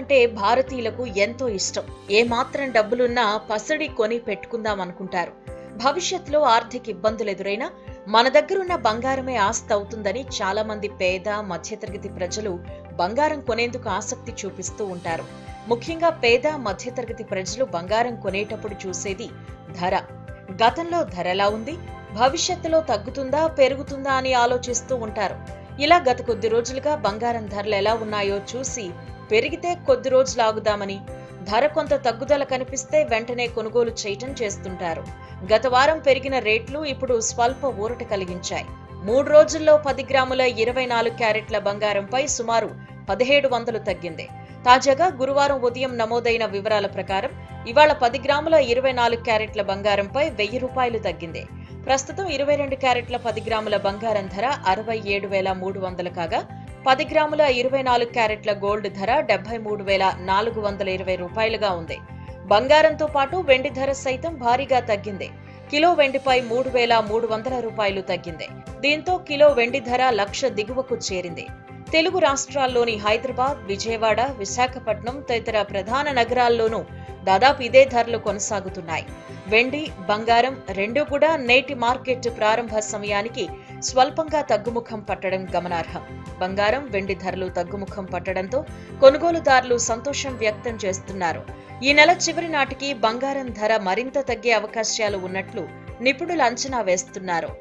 అంటే భారతీయులకు ఎంతో ఇష్టం. ఏమాత్రం డబ్బులున్నా పసిడి కొని పెట్టుకుందాం అనుకుంటారు. భవిష్యత్తులో ఆర్థిక ఇబ్బందులు ఎదురైనా మన దగ్గరున్న బంగారమే ఆస్తి అవుతుందని చాలా మంది పేద మధ్యతరగతి ప్రజలు బంగారం కొనేందుకు ఆసక్తి చూపిస్తూ ఉంటారు. ముఖ్యంగా పేద మధ్యతరగతి ప్రజలు బంగారం కొనేటప్పుడు చూసేది ధర. గతంలో ధర ఎలా ఉంది, భవిష్యత్తులో తగ్గుతుందా పెరుగుతుందా అని ఆలోచిస్తూ ఉంటారు. ఇలా గత కొద్ది రోజులుగా బంగారం ధరలు ఎలా ఉన్నాయో చూసి పెరిగితే కొద్ది రోజులు ఆగుదామని, ధర కొంత తగ్గుదల కనిపిస్తే వెంటనే కొనుగోలు చేయటం చేస్తుంటారు. గత వారం పెరిగిన రేట్లు ఇప్పుడు స్వల్ప ఊరట కలిగించాయి. 3 రోజుల్లో 10 గ్రాముల 24 క్యారెట్ల బంగారంపై సుమారు 1700 తగ్గింది. తాజాగా గురువారం ఉదయం నమోదైన వివరాల ప్రకారం ఇవాళ 10 గ్రాముల 24 క్యారెట్ల బంగారంపై 1000 రూపాయలు తగ్గింది. ప్రస్తుతం 22 క్యారెట్ల 10 గ్రాముల బంగారం ధర 67,300 కాగా 10 గ్రాముల 24 క్యారెట్ల గోల్డ్ ధర 73,420 రూపాయలుగా ఉంది. బంగారంతో పాటు వెండి ధర సైతం భారీగా తగ్గింది. కిలో వెండిపై 3,300 రూపాయలు తగ్గింది. దీంతో కిలో వెండి ధర 1,00,000 దిగువకు చేరింది. తెలుగు రాష్ట్రాల్లోని హైదరాబాద్, విజయవాడ, విశాఖపట్నం తదితర ప్రధాన నగరాల్లోనూ దాదాపు ఇదే ధరలు కొనసాగుతున్నాయి. వెండి, బంగారం రెండూ కూడా నేటి మార్కెట్ ప్రారంభ సమయానికి స్వల్పంగా తగ్గుముఖం పట్టడం గమనార్హం. బంగారం, వెండి ధరలు తగ్గుముఖం పట్టడంతో కొనుగోలుదారులు సంతోషం వ్యక్తం చేస్తున్నారు. ఈ నెల చివరి నాటికి బంగారం ధర మరింత తగ్గే అవకాశాలు ఉన్నట్లు నిపుణులు అంచనా వేస్తున్నారు.